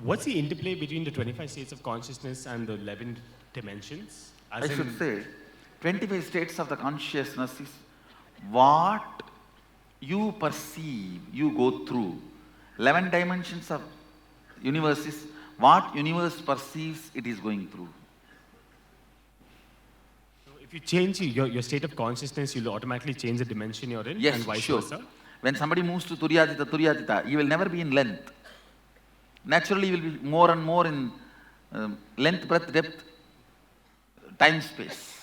what's the interplay between the 25 states of consciousness and the 11 dimensions? I should say, 25 states of the consciousness is what you perceive, you go through. 11 dimensions of universe is what universe perceives it is going through. So if you change your state of consciousness, you'll automatically change the dimension you're in, Yes, and vice sure. versa? When somebody moves to Turyatita, he will never be in length. Naturally, he will be more and more in length, breadth, depth, time, space.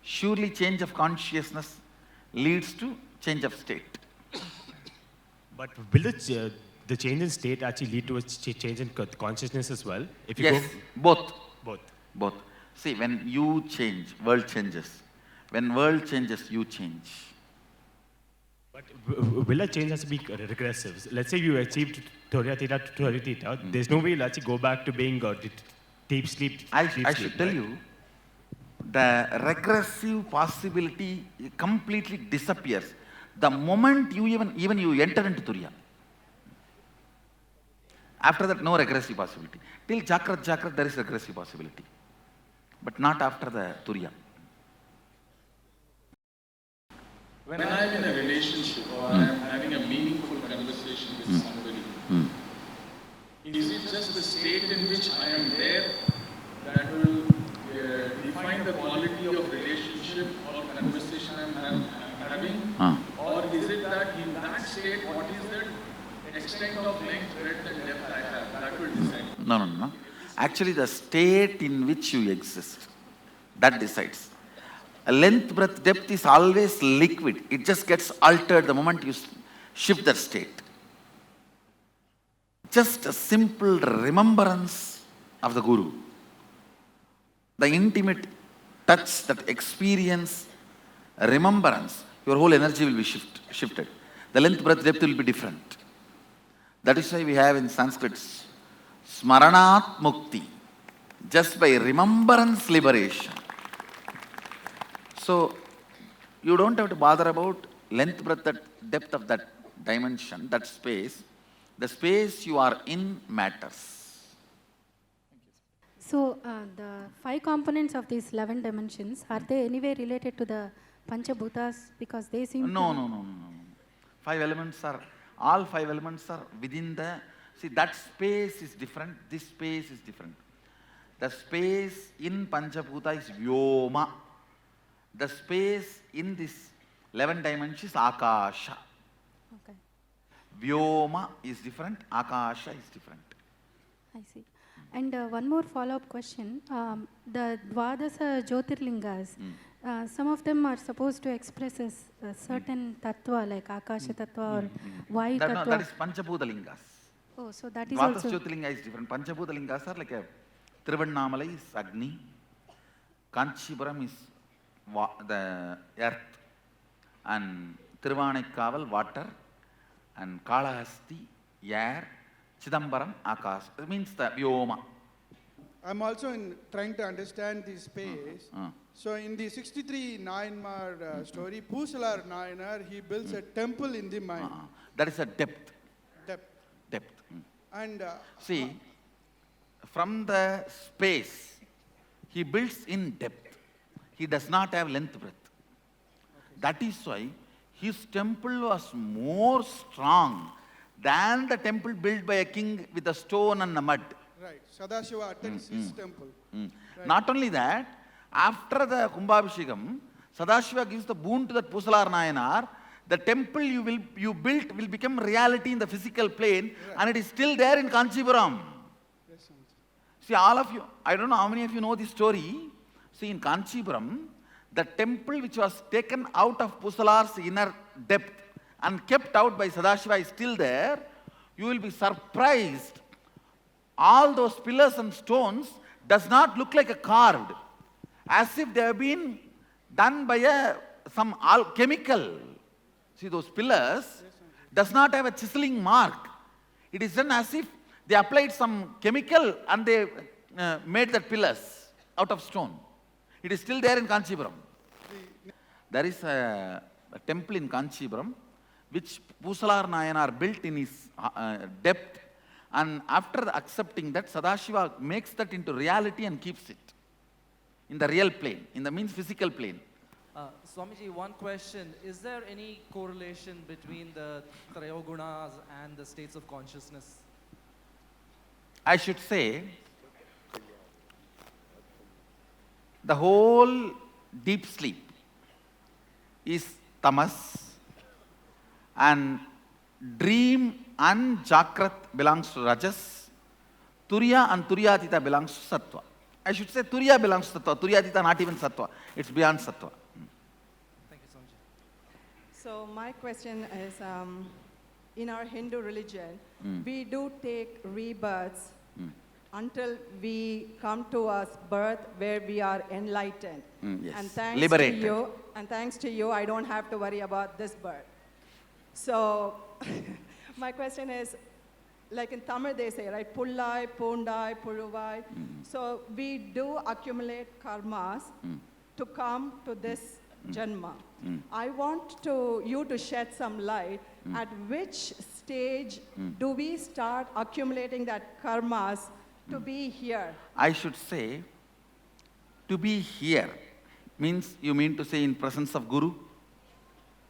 Surely change of consciousness leads to change of state. But will the change in state actually lead to a change in consciousness as well? If you Yes, both. Both. See, when you change, world changes. When world changes, you change. But will that change has to be regressive? Let's say you achieved Turya Theta to Turya Theta, there's no way you'll actually go back to being deep sleep. I should tell you, the regressive possibility completely disappears the moment you even you enter into Turiya. After that, no regressive possibility. Till Jakrat, there is regressive possibility. But not after the Turiya. When I am in a relationship or I am having a meaningful conversation with somebody, is it just the state in which I am there that will define the quality of relationship or conversation I am having? Or is it that in that state, what is the extent of length, breadth and depth I have? That will decide. No. Actually, the state in which you exist, that decides. Length, breadth, depth is always liquid. It just gets altered the moment you shift that state. Just a simple remembrance of the Guru. The intimate touch, that experience, remembrance, your whole energy will be shifted. The length, breadth, depth will be different. That is why we have in Sanskrit, Smaranat Mukti, just by remembrance liberation. So, you don't have to bother about length, breadth, depth of that dimension, that space. The space you are in matters. So, the 5 components of these 11 dimensions, are they anyway related to the Panchabhutas? Because they seem No. 5 elements are, all 5 elements are within the, see that space is different, this space is different. The space in Panchabhuta is Vyoma. The space in this 11 dimensions is Akasha. Okay. Vyoma is different, Akasha is different. I see. And one more follow-up question. The Dvadasa Jyotirlingas, some of them are supposed to express a certain tattva like Akasha tattva or Vayu tattva. No, that is Panchabhuta lingas. Oh, so that is Dvadasa also... Jyotirlinga is different. Panchabhuta lingas are like a Tiruvannamalai is Agni, Kanchipuram is the earth, and Tiruvanekkaval water, and Kalahasti air, Chidambaram Akash. It means the Vyoma. I'm also trying to understand the space. So in the 63 Nayanmar story, Pusalar Nayanar, he builds a temple in the mind. That is a depth. Depth. And see, from the space, he builds in depth. He does not have length, breadth. Okay. That is why his temple was more strong than the temple built by a king with a stone and a mud. Right. Sadashiva attends his temple. Right. Not only that, after the Kumbhabhishekam, Sadashiva gives the boon to that Pusalar Nayanar. The temple you built will become reality in the physical plane, and it is still there in Kanchipuram. Yes, see, all of you, I don't know how many of you know this story. See, in Kanchipuram, the temple which was taken out of Pusalar's inner depth and kept out by Sadashiva is still there. You will be surprised. All those pillars and stones does not look like a carved, as if they have been done by some chemical. See, those pillars does not have a chiseling mark. It is done as if they applied some chemical and they made the pillars out of stone. It is still there in Kanchipuram. There is a temple in Kanchipuram which Pusalar Nayanar built in his depth, and after accepting that, Sadashiva makes that into reality and keeps it in the real plane, in the means physical plane. Swamiji, one question. Is there any correlation between the Trayogunas and the states of consciousness? I should say, the whole deep sleep is tamas, and dream and Jakrat belongs to Rajas, Turiya and Turyatita belongs to Sattva. I should say Turiya belongs to Sattva, Turyatita not even Sattva, it's beyond Sattva. Thank you, Swamiji. So my question is, in our Hindu religion, we do take rebirths until we come to a birth where we are enlightened. Yes. And thanks Liberated. to you, I don't have to worry about this birth. So my question is, like in Tamil they say, right, Pullai, Pundai, Puruvai. So we do accumulate karmas to come to this Janma. I want you to shed some light at which stage do we start accumulating that karmas to be here? I should say, to be here means you mean to say in presence of Guru?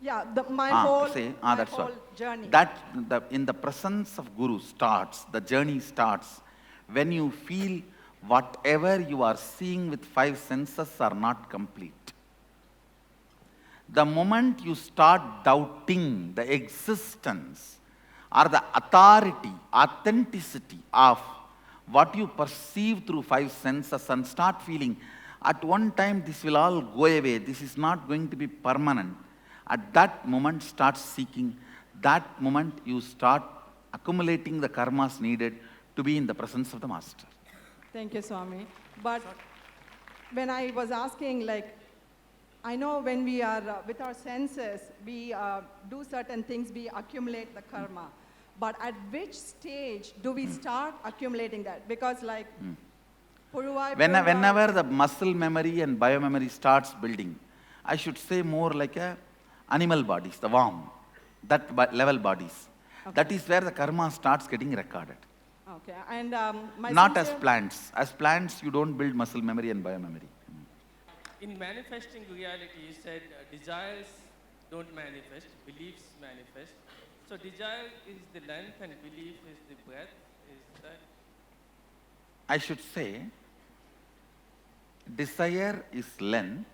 Yeah, my whole that's whole what. journey. In the presence of Guru starts, the journey starts when you feel whatever you are seeing with 5 senses are not complete. The moment you start doubting the existence or the authority, authenticity of what you perceive through 5 senses and start feeling, at one time this will all go away, this is not going to be permanent. At that moment start seeking, that moment you start accumulating the karmas needed to be in the presence of the Master. Thank you, Swami. But when I was asking, like, I know when we are with our senses, we do certain things, we accumulate the karma. But at which stage do we start accumulating that? Because like, Puruvai, Whenever the muscle memory and biomemory starts building, I should say more like animal bodies, the worm, that level bodies. Okay. That is where the karma starts getting recorded. Okay, and not as plants. As plants, you don't build muscle memory and biomemory. In manifesting reality, you said desires don't manifest, beliefs manifest. So desire is the length and belief is the breadth. Is that? I should say, desire is length,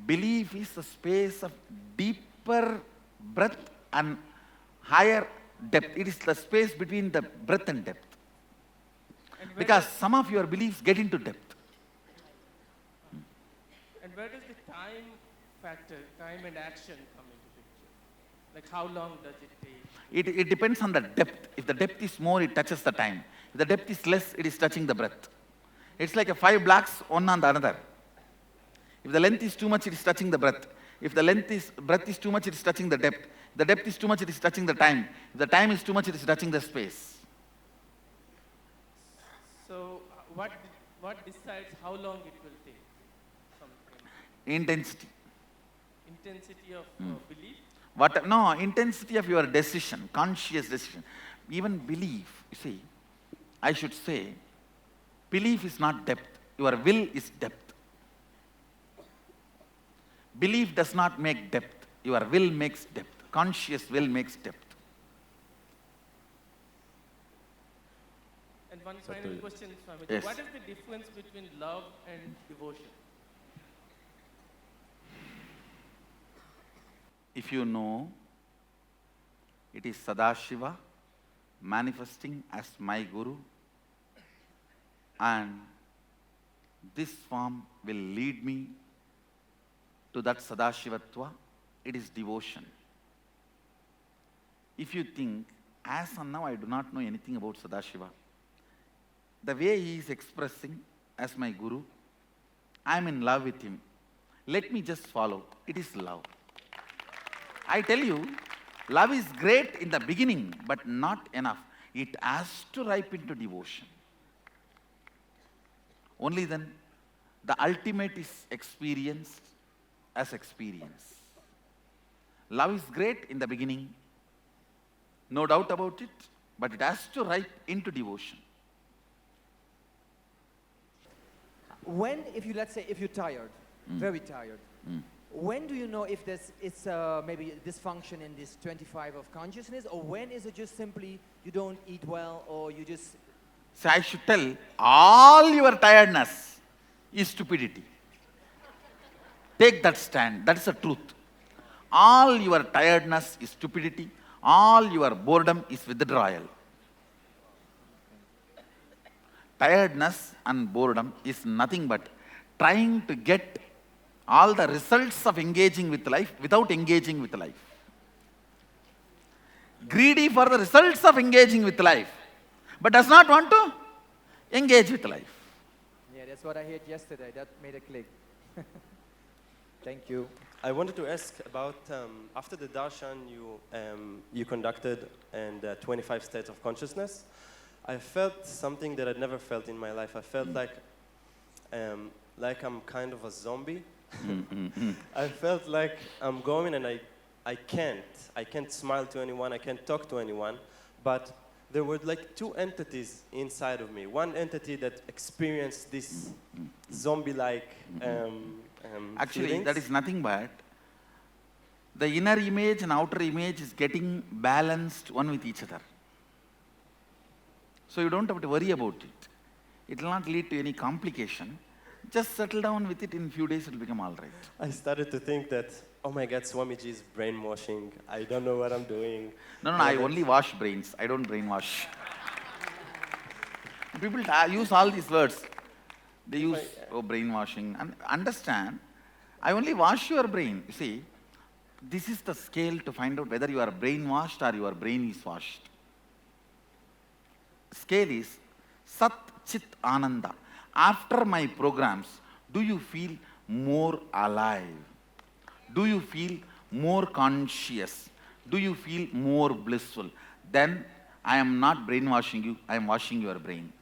belief is a space of deeper breadth and higher depth. It is the space between the breadth and depth. And because some of your beliefs get into depth. And where does the time factor, time and action come into picture? Like how long does it take? It depends on the depth. If the depth is more, it touches the time. If the depth is less, it is touching the breadth. It's like 5 blocks, one on the another. If the length is too much, it is touching the breadth. If the breadth is too much, it is touching the depth. If the depth is too much, it is touching the time. If the time is too much, it is touching the space. So what decides how long it will take? Intensity. Intensity of belief? No, intensity of your decision, conscious decision. Even belief, you see, I should say, belief is not depth. Your will is depth. Belief does not make depth. Your will makes depth. Conscious will makes depth. And one final question, Swami. Yes. What is the difference between love and devotion? If you know, it is Sadashiva manifesting as my Guru, and this form will lead me to that Sadashivatva, it is devotion. If you think, as of now I do not know anything about Sadashiva, the way he is expressing as my Guru, I am in love with him. Let me just follow. It is love. I tell you, love is great in the beginning, but not enough. It has to ripen to devotion. Only then the ultimate is experienced as experience. Love is great in the beginning, No doubt about it, but it has to ripe into devotion. When, if you, let's say, if you're tired, very tired, when do you know if it's maybe dysfunction in this 25 of consciousness, or when is it just simply you don't eat well, or you just... So I should tell, all your tiredness is stupidity. Take that stand, that is the truth. All your tiredness is stupidity, all your boredom is withdrawal. Tiredness and boredom is nothing but trying to get all the results of engaging with life without engaging with life. Greedy for the results of engaging with life, but does not want to engage with life. Yeah, that's what I heard yesterday. That made a click. Thank you. I wanted to ask about, after the darshan you conducted and 25 states of consciousness, I felt something that I'd never felt in my life. I felt like I'm kind of a zombie. I felt like I'm going and I can't smile to anyone, I can't talk to anyone, but there were like two entities inside of me. One entity that experienced this zombie-like Actually, feelings. that is nothing but the inner image and outer image is getting balanced one with each other. So you don't have to worry about it. It will not lead to any complication. Just settle down with it, in a few days it will become all right. I started to think that, oh my God, Swamiji is brainwashing. I don't know what I'm doing. No, I only wash brains. I don't brainwash. People use all these words. They use brainwashing. And understand, I only wash your brain. You see, this is the scale to find out whether you are brainwashed or your brain is washed. Scale is Sat Chit Ananda. After my programs, do you feel more alive? Do you feel more conscious? Do you feel more blissful? Then I am not brainwashing you, I am washing your brain.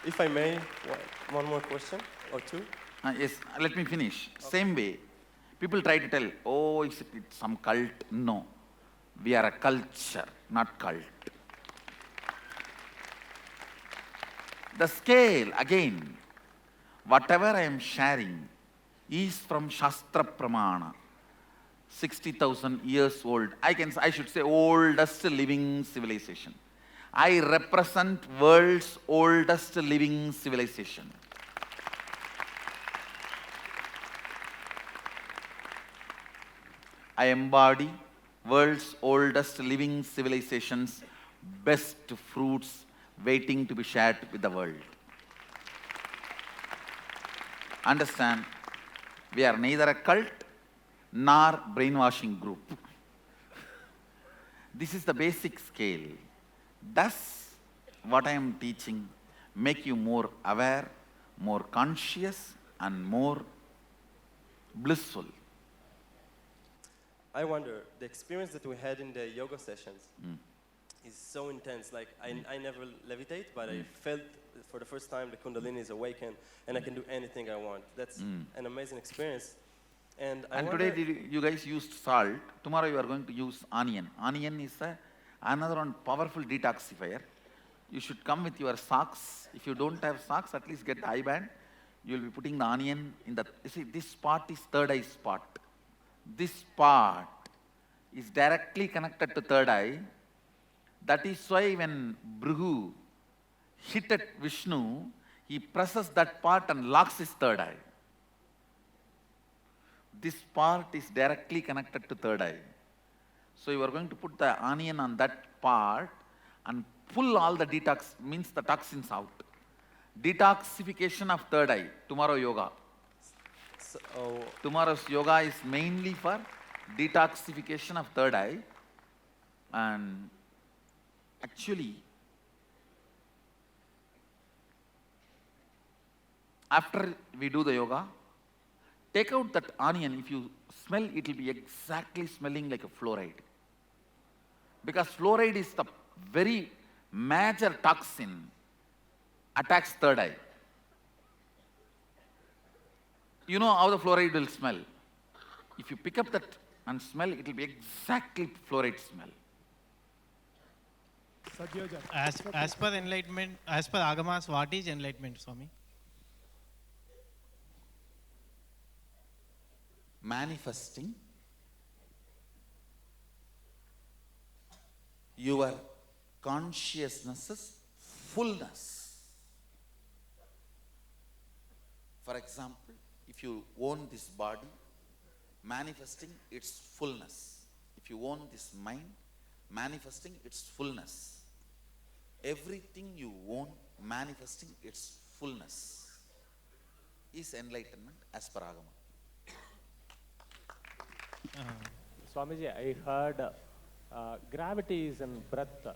If I may, one more question or two? Yes, let me finish. Okay. Same way, people try to tell, oh, it's some cult. No, we are a culture, not cult. The scale, again, whatever I am sharing is from Shastra Pramana, 60,000 years old. I should say oldest living civilization. I represent world's oldest living civilization. I embody world's oldest living civilization's best fruits waiting to be shared with the world. Understand, we are neither a cult nor brainwashing group. This is the basic scale. Does what I am teaching make you more aware, more conscious, and more blissful? I wonder, the experience that we had in the yoga sessions is so intense. Like, I never levitate, but I felt for the first time the Kundalini is awakened and I can do anything I want. That's an amazing experience. And today you guys used salt. Tomorrow you are going to use onion. Onion is another one powerful detoxifier. You should come with your socks. If you don't have socks, at least get the eye band. You will be putting the onion in the... You see, this spot is third eye spot. This part is directly connected to third eye. That is why when Bhrigu hit at Vishnu, he presses that part and locks his third eye. This part is directly connected to third eye. So you are going to put the onion on that part and pull all the detox, means the toxins out. Detoxification of third eye, tomorrow yoga. Tomorrow's yoga is mainly for detoxification of third eye. And actually, after we do the yoga, take out that onion. If you smell, it will be exactly smelling like a fluoride. Because fluoride is the very major toxin, attacks third eye. You know how the fluoride will smell. If you pick up that and smell, it will be exactly fluoride smell. As per enlightenment, as per Agamas, what is enlightenment, Swami? Manifesting your consciousness's fullness. For example, if you own this body, manifesting its fullness. If you own this mind, manifesting its fullness. Everything you own, manifesting its fullness is enlightenment as per Agama. Swamiji, I heard gravity is in breadth.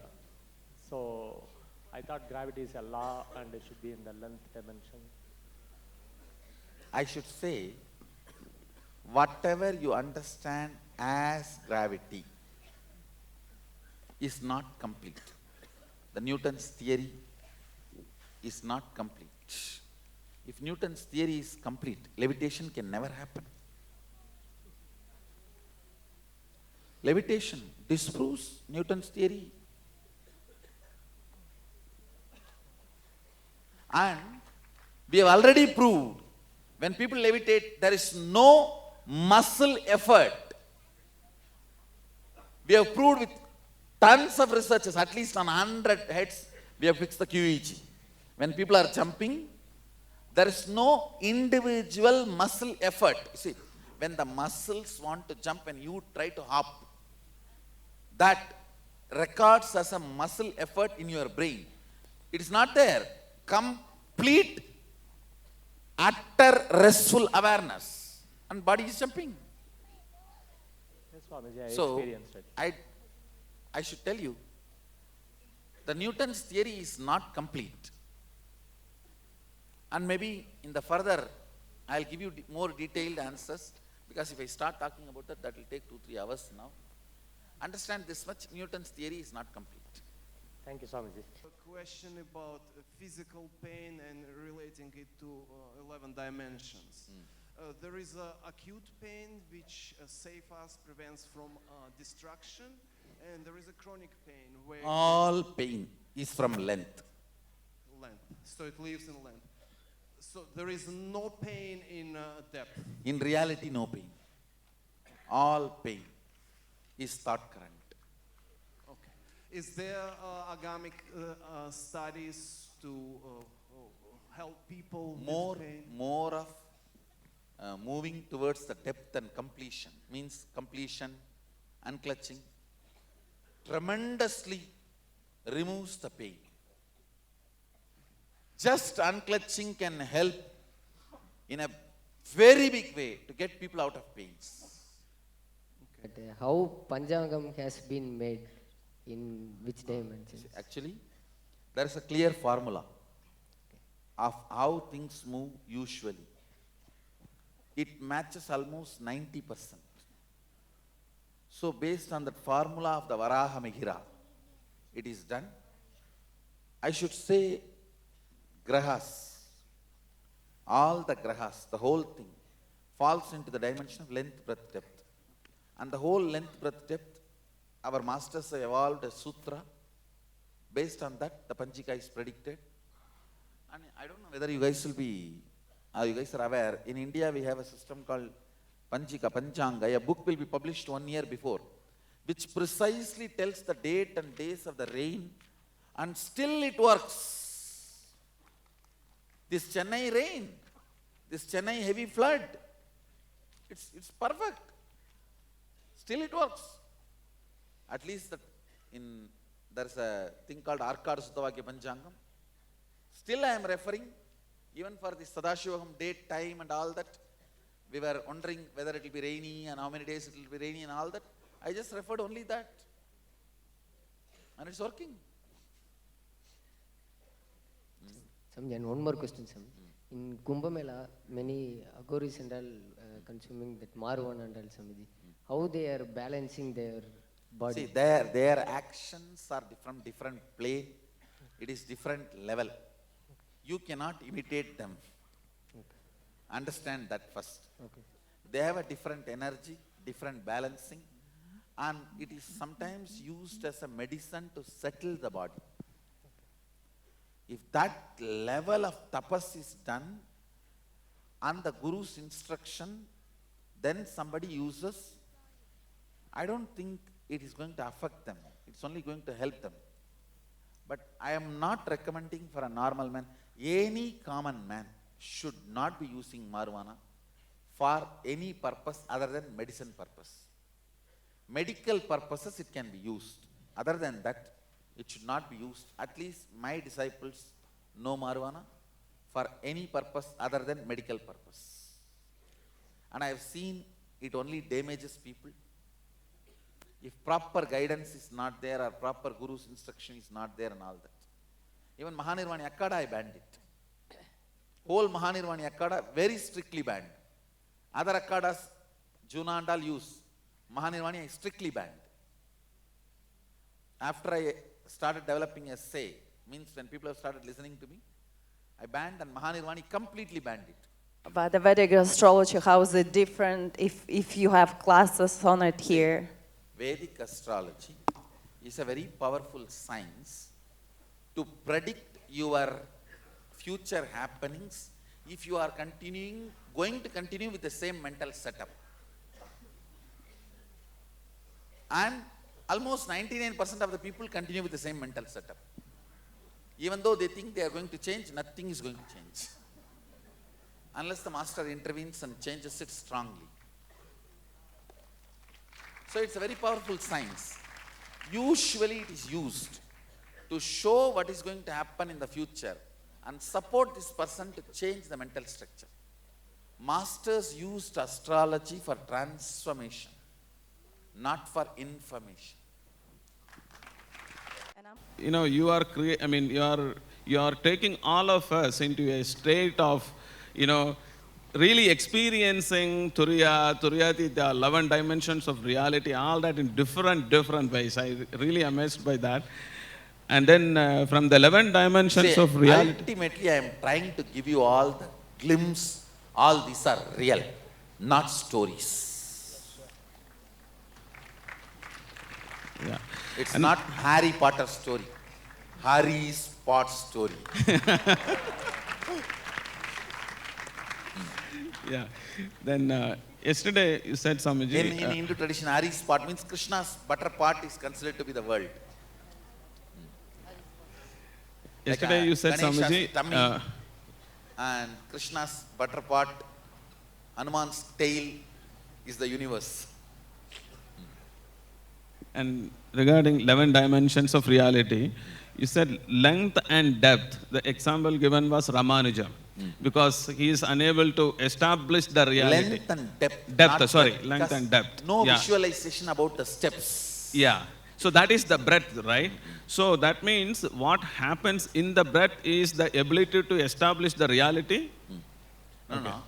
So I thought gravity is a law and it should be in the length dimension. I should say, whatever you understand as gravity is not complete. The Newton's theory is not complete. If Newton's theory is complete, levitation can never happen. Levitation disproves Newton's theory. And we have already proved, when people levitate, there is no muscle effort. We have proved with tons of researchers, at least on 100 heads, we have fixed the QEG. When people are jumping, there is no individual muscle effort. You see, when the muscles want to jump, when you try to hop, that records as a muscle effort in your brain. It is not there. Complete, utter, restful awareness. And body is jumping. Yes, Swamiji, I So, experienced it. I should tell you, the Newton's theory is not complete. And maybe in the further, I'll give you more detailed answers, because if I start talking about that, that will take 2-3 hours now. Understand this much, Newton's theory is not complete. Thank you, Swamiji. A question about physical pain and relating it to 11 dimensions. There is acute pain which saves us, prevents from destruction, and there is a chronic pain where... All pain is from length. Length. So it lives in length. So there is no pain in depth. In reality, no pain. All pain is thought current. Okay. Is there agamic studies to help people with pain? More of moving towards the depth and completion, means completion, unclutching, tremendously removes the pain. Just unclutching can help in a very big way to get people out of pains. But how Panchangam has been made, in which dimensions? Actually, there is a clear formula of how things move usually. It matches almost 90%. So based on that formula of the Varaha Mihira, it is done. I should say grahas, all the grahas, the whole thing falls into the dimension of length, breadth, depth. And the whole length, breadth, depth, our masters have evolved a sutra. Based on that, the Panchika is predicted. And I don't know whether you guys will be, you guys are aware, in India we have a system called Panchika, Panchanga. A book will be published 1 year before, which precisely tells the date and days of the rain, and still it works. This Chennai rain, this Chennai heavy flood, it's perfect. Still it works. At least there's a thing called Arkad Sutavakya Panchangam. Still I am referring, even for the Sadashivoham date, time and all that, we were wondering whether it will be rainy and how many days it will be rainy and all that. I just referred only that. And it's working. Swamiji, and one more question, Swamiji. In Kumbh Mela, many agoris and all consuming that Marwan and all, Swamiji. How they are balancing their body? See, their actions are from different plane. It is different level. You cannot imitate them. Okay. Understand that first. Okay. They have a different energy, different balancing, And it is sometimes used as a medicine to settle the body. If that level of tapas is done and the Guru's instruction, then somebody uses, I don't think it is going to affect them. It's only going to help them. But I am not recommending for a normal man. Any common man should not be using marijuana for any purpose other than medicine purpose. Medical purposes it can be used. Other than that, it should not be used. At least my disciples know marijuana for any purpose other than medical purpose. And I have seen it only damages people. If proper guidance is not there or proper Guru's instruction is not there and all that. Even Mahanirvani Akkada, I banned it. Whole Mahanirvani Akkada very strictly banned. Other Akkadas, Juna and all use. Mahanirvani I strictly banned. After I started developing a say, means when people have started listening to me, I banned, and Mahanirvani completely banned it. But the Vedic astrology, how is it different if you have classes on it here? Vedic astrology is a very powerful science to predict your future happenings if you are going to continue with the same mental setup. And almost 99% of the people continue with the same mental setup. Even though they think they are going to change, nothing is going to change. Unless the master intervenes and changes it strongly. So it's a very powerful science. Usually it is used to show what is going to happen in the future and support this person to change the mental structure. Masters used astrology for transformation, not for information. You know, you are taking all of us into a state of, really experiencing Turiyatita, 11 dimensions of reality, all that in different ways. I really amazed by that. And then from the 11 dimensions of reality. Ultimately, I am trying to give you all the glimpse. All these are real, not stories. Yeah. It's not Harry Potter story. Harry's Pot story. Yeah. Then yesterday you said, Swamiji. In Hindu tradition, Harry's pot means Krishna's butter pot is considered to be the world. Yesterday you said, Swamiji. And Krishna's butter pot, Hanuman's tail is the universe. And regarding 11 dimensions of reality, you said length and depth. The example given was Ramanuja, because he is unable to establish the reality. Length and depth. Length and depth. No visualization about the steps. Yeah. So that is the breadth, right? So that means what happens in the breadth is the ability to establish the reality? No.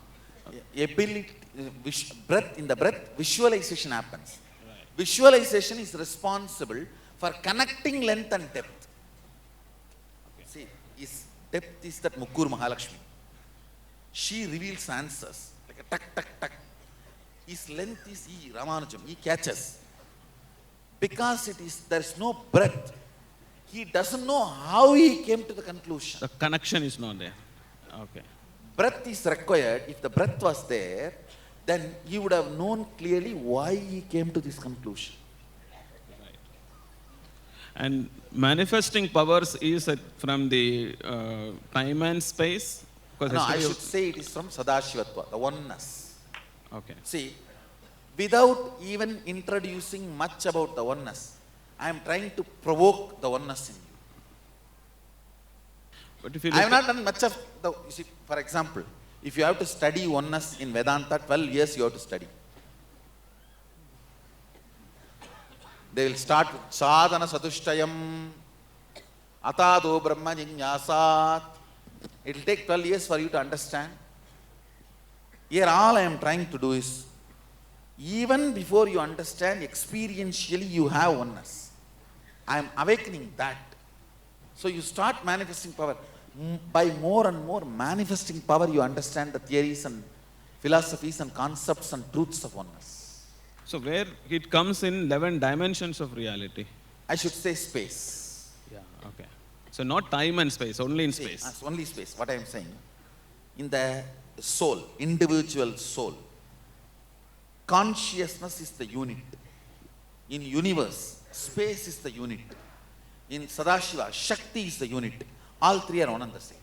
Breadth, in the breadth, visualization happens. Right. Visualization is responsible for connecting length and depth. Okay. See, depth is that Mukkur Mahalakshmi. She reveals answers, like a tuck, tuck, tuck. His length is Ramanujam, he catches. Because there is no breadth, he doesn't know how he came to the conclusion. The connection is not there. Okay. Breadth is required. If the breadth was there, then he would have known clearly why he came to this conclusion. Right. And manifesting powers is from the time and space? No, I should say it is from Sadashivatva, the oneness. Okay. See, without even introducing much about the oneness, I am trying to provoke the oneness in you. But if you I have not done much of the, you see, for example, if you have to study oneness in Vedanta, 12 years you have to study. They will start with sadhana sadushtayam, atado brahma jinyasat. It will take 12 years for you to understand. Here all I am trying to do is, even before you understand, experientially you have oneness. I am awakening that. So you start manifesting power. By more and more manifesting power, you understand the theories and philosophies and concepts and truths of oneness. So where it comes in 11 dimensions of reality? I should say space. Yeah, okay. So not time and space, only in space. It's only space, what I am saying. In the soul, individual soul, consciousness is the unit. In universe, space is the unit. In Sadashiva, Shakti is the unit. All three are one and the same.